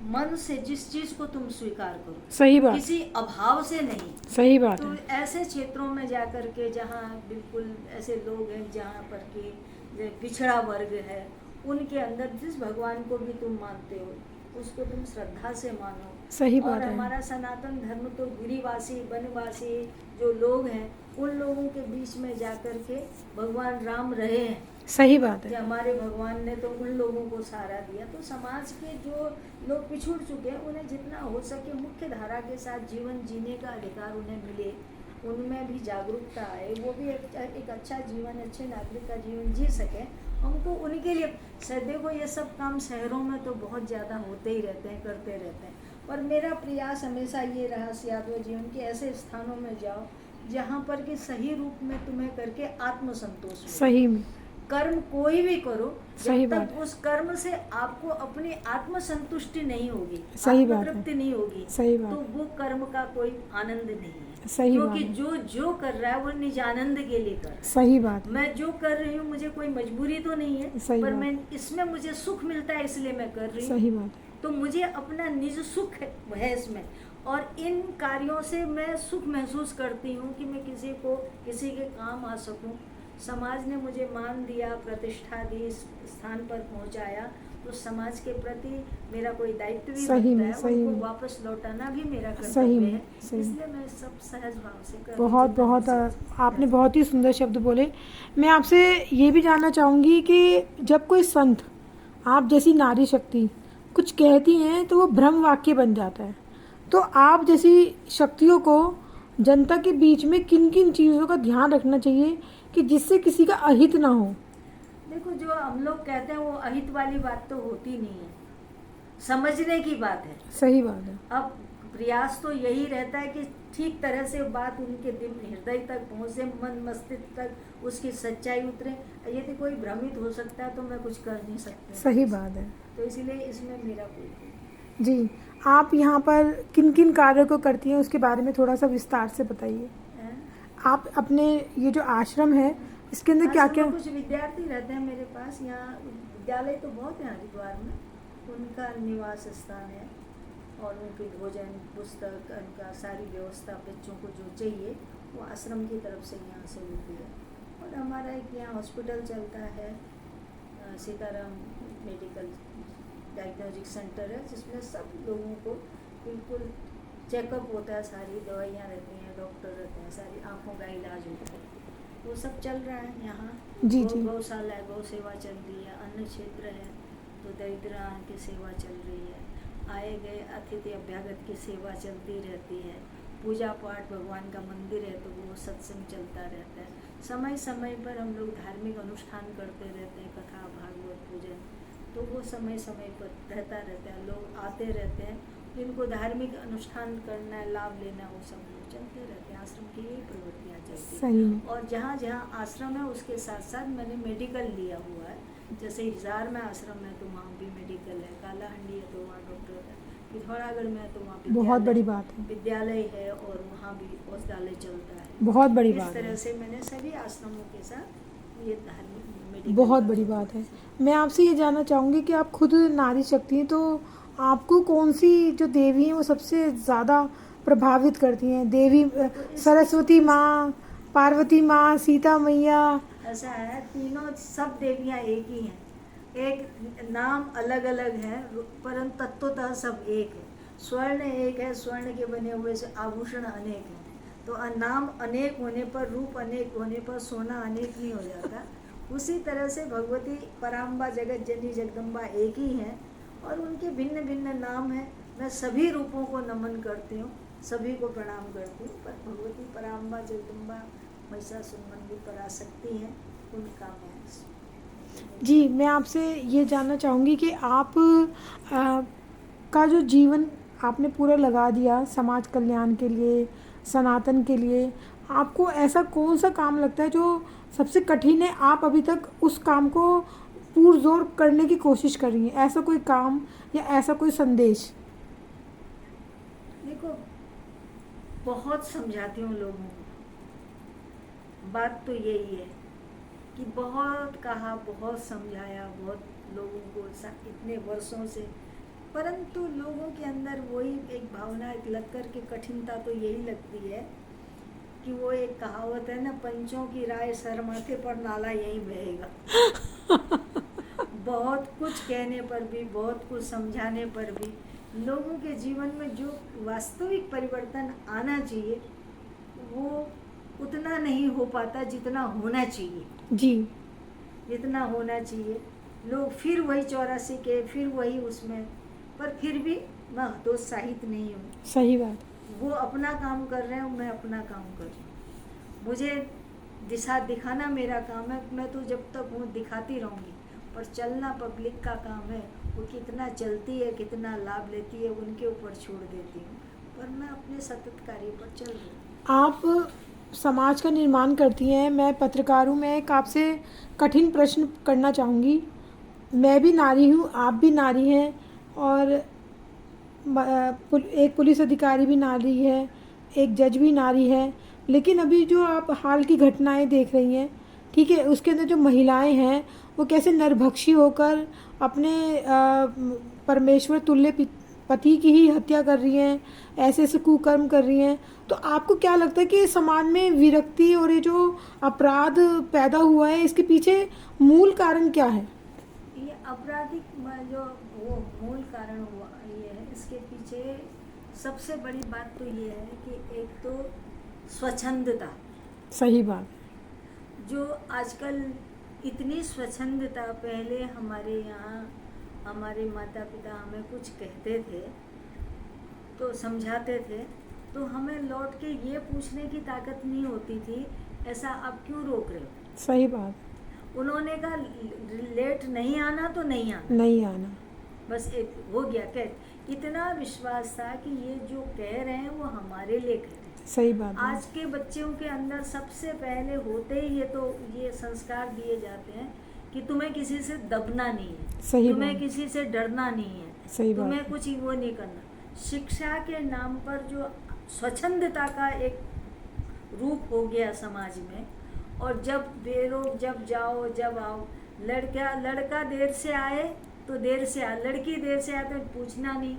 मन से जिस चीज को तुम स्वीकार करो, सही बात, किसी अभाव से नहीं। सही बात तो है। ऐसे क्षेत्रों में जाकर के जहाँ बिल्कुल ऐसे लोग हैं जहाँ पर कि जो पिछड़ा वर्ग है, उनके अंदर जिस भगवान को भी तुम मानते हो उसको तुम श्रद्धा से मानो। सही और बात है। हमारा सनातन धर्म तो गिरिवासी वनवासी जो लोग हैं उन लोगों के बीच में जाकर के भगवान राम रहे हैं। सही बात कि है। हमारे भगवान ने तो उन लोगों को सहारा दिया। तो समाज के जो लोग पिछड़ चुके हैं उन्हें जितना हो सके मुख्य धारा के साथ जीवन जीने का अधिकार उन्हें मिले, उनमें भी जागरूकता आए, वो भी एक अच्छा जीवन, अच्छे नागरिक का जीवन जी सके। हमको उनके लिए देखो ये सब काम शहरों में तो बहुत ज़्यादा होते ही रहते हैं, करते रहते हैं, पर मेरा प्रयास हमेशा ये रहा यादव जीवन के ऐसे स्थानों में जाओ जहाँ पर कि सही रूप में तुम्हें करके आत्मसंतोष मिले। सही में, कर्म कोई भी करो, सही जब बात तक है। उस कर्म से आपको अपनी आत्मसंतुष्टि नहीं होगी, सही बात है। आत्मतृप्ति नहीं होगी, सही तो बात है। वो कर्म का कोई आनंद नहीं है। सही बात क्योंकि है। जो जो कर रहा है वो निज आनंद के लिए कर रहा है। सही बात है। मैं जो कर रही हूँ मुझे कोई मजबूरी तो नहीं है, सही पर बात। मैं इसमें मुझे सुख मिलता है इसलिए मैं कर रही हूँ। सही बात है। तो मुझे अपना निज सुख है इसमें, और इन कार्यों से मैं सुख महसूस करती हूँ कि मैं किसी के काम आ सकूँ। समाज ने मुझे मान दिया, प्रतिष्ठा दी, इस स्थान पर पहुँचाया, तो समाज के प्रति मेरा कोई दायित्व भी सही बनता में, है, सही उनको में, वापस लौटाना भी मेरा सही कर्तव्य में, है। सही में। इसलिए मैं सब सहज भाव से कर रही हूँ, बहुत जितना बहुत हो सके। आपने बहुत ही सुंदर शब्द बोले। मैं आपसे ये भी जानना चाहूँगी कि जब कोई संत आप जैसी नारी शक्ति कुछ कहती हैं तो वो भ्रम वाक्य बन जाता है, तो आप जैसी शक्तियों को जनता के बीच में किन किन चीज़ों का ध्यान रखना चाहिए कि जिससे किसी का अहित ना हो? देखो जो हम लोग कहते हैं वो अहित वाली बात तो होती नहीं है, समझने की बात है। सही बात है। अब प्रयास तो यही रहता है कि ठीक तरह से बात उनके दिल हृदय तक पहुँचे, मन मस्तिष्क तक उसकी सच्चाई उतरे। यदि कोई भ्रमित हो सकता है तो मैं कुछ कर नहीं सकती। सही बात है। तो इसलिए इसमें मेरा कोई जी, आप यहाँ पर किन किन कार्यों को करती हैं उसके बारे में थोड़ा सा विस्तार से बताइए। है। आप अपने ये जो आश्रम है इसके अंदर क्या क्या? कुछ विद्यार्थी रहते हैं मेरे पास यहाँ, विद्यालय तो बहुत है हरिद्वार में, उनका निवास स्थान है और उनके भोजन पुस्तक उनका सारी व्यवस्था बच्चों को जो चाहिए वो आश्रम की तरफ से यहाँ से होती है। और हमारा एक यहाँ हॉस्पिटल चलता है, सीताराम मेडिकल डायग्नोस्टिक सेंटर है, जिसमें सब लोगों को बिल्कुल चेकअप होता है, सारी दवाइयाँ रहती हैं, डॉक्टर रहते हैं, सारी आँखों का इलाज होता है, वो सब चल रहा है यहाँ। जी जी। गौशाला है, गौ सेवा चल रही है, अन्न क्षेत्र है तो दरिद्र की सेवा चल रही है, आए गए अतिथि अभ्यागत की सेवा चलती रहती है, पूजा पाठ भगवान का मंदिर है तो वो सत्संग चलता रहता है। समय समय पर हम लोग धार्मिक अनुष्ठान करते रहते हैं, कथा भागवत पूजन, तो वो समय समय पर रहता रहता है, लोग आते रहते हैं, जिनको धार्मिक अनुष्ठान करना है, लाभ लेना, वो सब लोग चलते रहते हैं। आश्रम की यही प्रवृत्तियाँ चलती सही में। हैं। और जहाँ जहाँ आश्रम है उसके साथ साथ मैंने मेडिकल लिया हुआ है, जैसे हिसार में आश्रम है तो वहाँ भी मेडिकल है, कालाहंडी है तो वहाँ डॉक्टर है, पिथौरागढ़ में है तो वहाँ बहुत बड़ी बात है। विद्यालय है और वहाँ भी औषधालय चलता है। बहुत बड़ी इस बात तरह है। से मैंने सभी आश्रमों के साथ ये धार्मिक मेडिकल बहुत बड़ी बात है। मैं आपसे ये जानना चाहूँगी कि आप खुद नारी शक्ति हैं, तो आपको कौन सी जो देवी हैं वो सबसे ज़्यादा प्रभावित करती हैं? देवी सरस्वती माँ, पार्वती माँ, सीता मैया? ऐसा है, तीनों सब देवियाँ एक ही हैं, एक नाम अलग अलग है परंतु तत्वतः सब एक है। स्वर्ण एक है, स्वर्ण के बने हुए से आभूषण अनेक हैं, तो नाम अनेक होने पर, रूप अनेक होने पर सोना अनेक नहीं हो जाता। उसी तरह से भगवती पराम्बा जगत जननी जगदम्बा एक ही हैं और उनके भिन्न भिन्न नाम हैं। मैं सभी रूपों को नमन करती हूँ, सभी को प्रणाम करती हूँ, पर भगवती पराम्बा जगदम्बा महिषासुरमर्दिनी पराशक्ति हैं, उनका मैं जी, मैं आपसे ये जानना चाहूँगी कि आप का जो जीवन आपने पूरा लगा दिया समाज कल्याण के लिए, सनातन के लिए, आपको ऐसा कौन सा काम लगता है जो सबसे कठिन है, आप अभी तक उस काम को पुरज़ोर करने की कोशिश कर रही हैं? ऐसा कोई काम या ऐसा कोई संदेश? देखो, बहुत समझाती हूँ लोगों को, बात तो यही है कि बहुत कहा, बहुत समझाया, बहुत लोगों को इतने वर्षों से, परंतु लोगों के अंदर वही एक भावना एक लग कर के कठिनता तो यही लगती है कि वो एक कहावत है ना, पंचों की राय सर माथे पर नाला यही बहेगा। बहुत कुछ कहने पर भी, बहुत कुछ समझाने पर भी लोगों के जीवन में जो वास्तविक परिवर्तन आना चाहिए वो उतना नहीं हो पाता जितना होना चाहिए। जी, जितना होना चाहिए लोग फिर वही 84 के, फिर वही उसमें, पर फिर भी मैं हतोत्साहित नहीं हूँ। सही बात। वो अपना काम कर रहे हैं, मैं अपना काम कर रही हूँ। मुझे दिशा दिखाना मेरा काम है, मैं तो जब तक हूँ दिखाती रहूँगी, पर चलना पब्लिक का काम है। वो कितना चलती है, कितना लाभ लेती है, उनके ऊपर छोड़ देती हूँ, पर मैं अपने सतत कार्य पर चल रही हूँ। आप समाज का निर्माण करती हैं, मैं पत्रकार हूँ, मैं एक आपसे कठिन प्रश्न करना चाहूँगी। मैं भी नारी हूँ, आप भी नारी हैं, और एक पुलिस अधिकारी भी नारी है, एक जज भी नारी है, लेकिन अभी जो आप हाल की घटनाएं देख रही हैं, ठीक है, उसके अंदर जो महिलाएं हैं वो कैसे नरभक्षी होकर अपने परमेश्वर तुल्य पति की ही हत्या कर रही हैं, ऐसे ऐसे कुकर्म कर रही हैं। तो आपको क्या लगता है कि समाज में विरक्ति और ये जो अपराध पैदा हुआ है, इसके पीछे मूल कारण क्या है? ये आपराधिक जो वो मूल कारण हुआ ये है, इसके पीछे सबसे बड़ी बात तो ये है कि एक तो स्वच्छंदता। सही बात। जो आजकल इतनी स्वच्छंदता, पहले हमारे यहाँ हमारे माता पिता हमें कुछ कहते थे तो समझाते थे, तो हमें लौट के ये पूछने की ताकत नहीं होती थी ऐसा आप क्यों रोक रहे हो। सही बात। उन्होंने कहा लेट नहीं आना तो नहीं आना, नहीं आना, बस एक हो गया कह। इतना विश्वास था कि ये जो कह रहे हैं वो हमारे लिए कह रहे हैं। सही बात है। आज के बच्चों के अंदर सबसे पहले होते ही ये संस्कार दिए जाते हैं कि तुम्हें किसी से दबना नहीं है, सही तुम्हें बात। किसी से डरना नहीं है, सही बात। तुम्हें कुछ वो नहीं करना। शिक्षा के नाम पर जो स्वच्छंदता का एक रूप हो गया समाज में, और जब जाओ जब आओ, लड़का देर से आए तो देर से आ, लड़की देर से आए तो पूछना नहीं।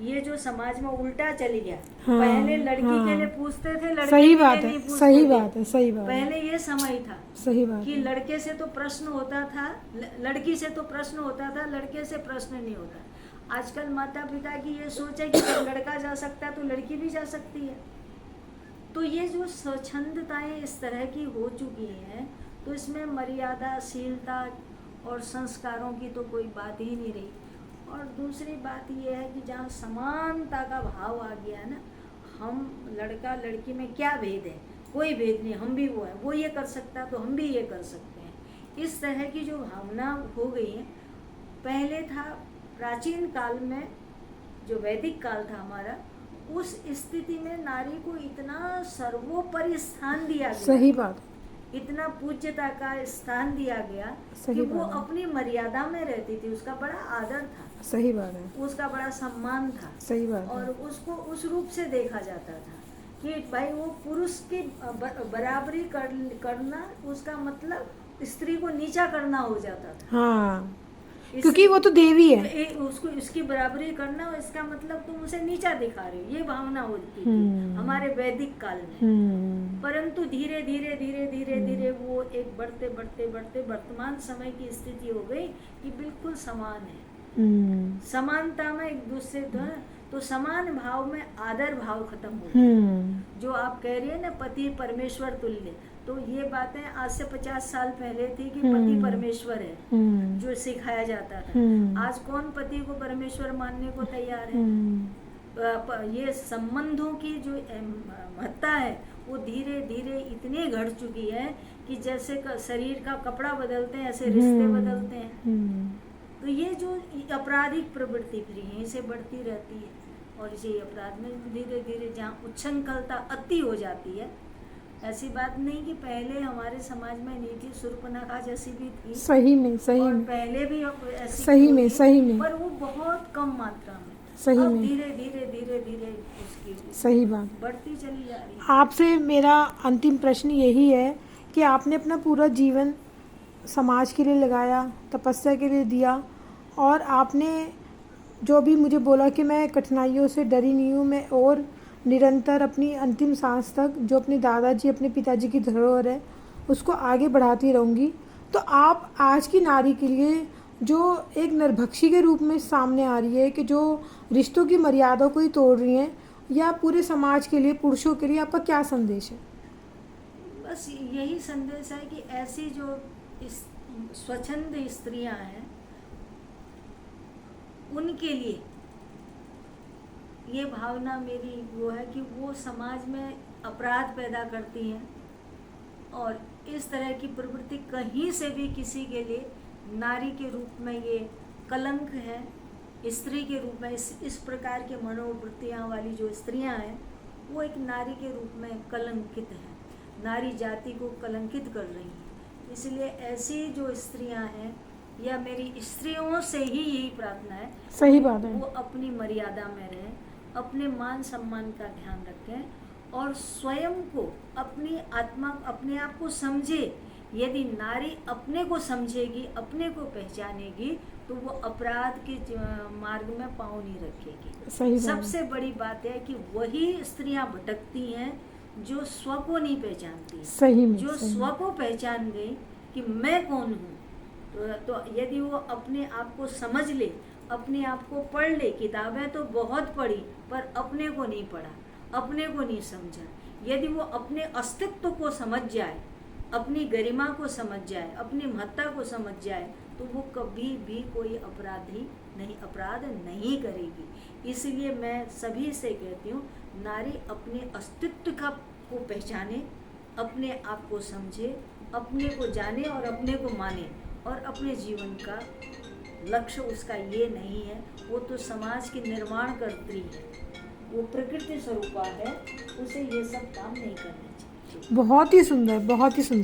ये जो समाज में उल्टा चली गया। हाँ, पहले लड़की हाँ, के लिए पूछते थे, लड़के सही के बात लिए है, नहीं पूछते सही थे। बात है, सही बात है। पहले ये समय था सही बात कि है। लड़के से तो प्रश्न होता था, लड़की से तो प्रश्न होता था, लड़के से प्रश्न नहीं होता। आजकल माता पिता की ये सोच है कि जब लड़का जा सकता है तो लड़की भी जा सकती है। तो ये जो स्वच्छंदताएं इस तरह की हो चुकी हैं, तो इसमें मर्यादाशीलता और संस्कारों की तो कोई बात ही नहीं रही। और दूसरी बात ये है कि जहाँ समानता का भाव आ गया है ना, हम लड़का लड़की में क्या भेद है, कोई भेद नहीं, हम भी वो है, वो ये कर सकता है तो हम भी ये कर सकते हैं। इस तरह की जो भावना हो गई है। पहले था प्राचीन काल में, जो वैदिक काल था हमारा, उस स्थिति में नारी को इतना सर्वोपरि स्थान दिया गया, सही बात, इतना पूज्यता का स्थान दिया गया सही कि वो बात है। अपनी मर्यादा में रहती थी, उसका बड़ा आदर था, सही बात है, उसका बड़ा सम्मान था, सही बात और है। उसको उस रूप से देखा जाता था कि भाई वो पुरुष की बराबरी करना, उसका मतलब स्त्री को नीचा करना हो जाता था। हाँ, क्योंकि वो तो देवी है। उसको इसकी बराबरी करना, इसका मतलब तुम उसे नीचा दिखा रहे हो, ये भावना होती थी हमारे वैदिक काल में। परंतु धीरे धीरे धीरे धीरे धीरे वो एक बढ़ते बढ़ते बढ़ते वर्तमान समय की स्थिति हो गई कि बिल्कुल समान है। समानता में एक दूसरे तो समान भाव में आदर भाव खत्म हो गया। जो आप कह रही है ना, पति परमेश्वर तुल्य, तो ये बातें आज से 50 साल पहले थी कि पति परमेश्वर है, जो सिखाया जाता था। आज कौन पति को परमेश्वर मानने को तैयार है। ये संबंधों की जो महत्ता है वो धीरे धीरे इतनी घट चुकी है कि जैसे शरीर का कपड़ा बदलते हैं ऐसे रिश्ते बदलते हैं। तो ये जो आपराधिक प्रवृत्ति फिर यहीं से बढ़ती रहती है, और इसे अपराध में धीरे धीरे जहाँ उच्छृंखलता अति हो जाती है। ऐसी बात नहीं कि पहले हमारे समाज में नहीं थी, शूर्पणखा जैसी भी थी, सही में, सही और में, पहले भी ऐसी सही में, थी, सही में, पर वो बहुत कम मात्रा में, सही अब में, धीरे धीरे धीरे धीरे उसकी सही बात। बढ़ती चली जा रही है। आपसे मेरा अंतिम प्रश्न यही है कि आपने अपना पूरा जीवन समाज के लिए लगाया, तपस्या के लिए दिया, और आपने जो भी मुझे बोला कि मैं कठिनाइयों से डरी नहीं हूँ, मैं और निरंतर अपनी अंतिम सांस तक जो अपने दादाजी अपने पिताजी की धरोहर है उसको आगे बढ़ाती रहूँगी। तो आप आज की नारी के लिए जो एक नरभक्षी के रूप में सामने आ रही है कि जो रिश्तों की मर्यादा को ही तोड़ रही हैं, या पूरे समाज के लिए, पुरुषों के लिए आपका क्या संदेश है? बस यही संदेश है कि ऐसी जो इस स्वच्छंद स्त्रियां हैं उनके लिए ये भावना मेरी वो है कि वो समाज में अपराध पैदा करती हैं और इस तरह की प्रवृत्ति कहीं से भी किसी के लिए नारी के रूप में ये कलंक है। स्त्री के रूप में इस प्रकार के मनोवृत्तियाँ वाली जो स्त्रियाँ हैं वो एक नारी के रूप में कलंकित हैं, नारी जाति को कलंकित कर रही हैं। इसलिए ऐसी जो स्त्रियाँ हैं या मेरी स्त्रियों से ही यही प्रार्थना है, सही बात है। वो अपनी मर्यादा में रहें, अपने मान सम्मान का ध्यान रखें और स्वयं को, अपनी आत्मा, अपने आप को समझे। यदि नारी अपने को समझेगी, अपने को पहचानेगी तो वो अपराध के मार्ग में पाँव नहीं रखेगी। सही बात है। सबसे बड़ी बात है कि वही स्त्रियां भटकती हैं जो स्व को नहीं पहचानती, सही में, जो सही स्व में। को पहचान गई कि मैं कौन हूँ, तो यदि वो अपने आप को समझ ले, अपने आप को पढ़ ले, किताबें तो बहुत पढ़ी पर अपने को नहीं पढ़ा, अपने को नहीं समझा, यदि वो अपने अस्तित्व को समझ जाए, अपनी गरिमा को समझ जाए, अपनी महत्ता को समझ जाए तो वो कभी भी कोई अपराध नहीं करेगी। इसलिए मैं सभी से कहती हूँ, नारी अपने अस्तित्व को पहचाने, अपने आप को समझे, अपने को जाने और अपने को माने और अपने जीवन का लक्ष्य उसका ये नहीं है, वो तो समाज की निर्माण करती है, वो प्रकृति स्वरूपा है, उसे ये सब काम नहीं करने चाहिए। बहुत ही सुंदर, बहुत ही सुंदर।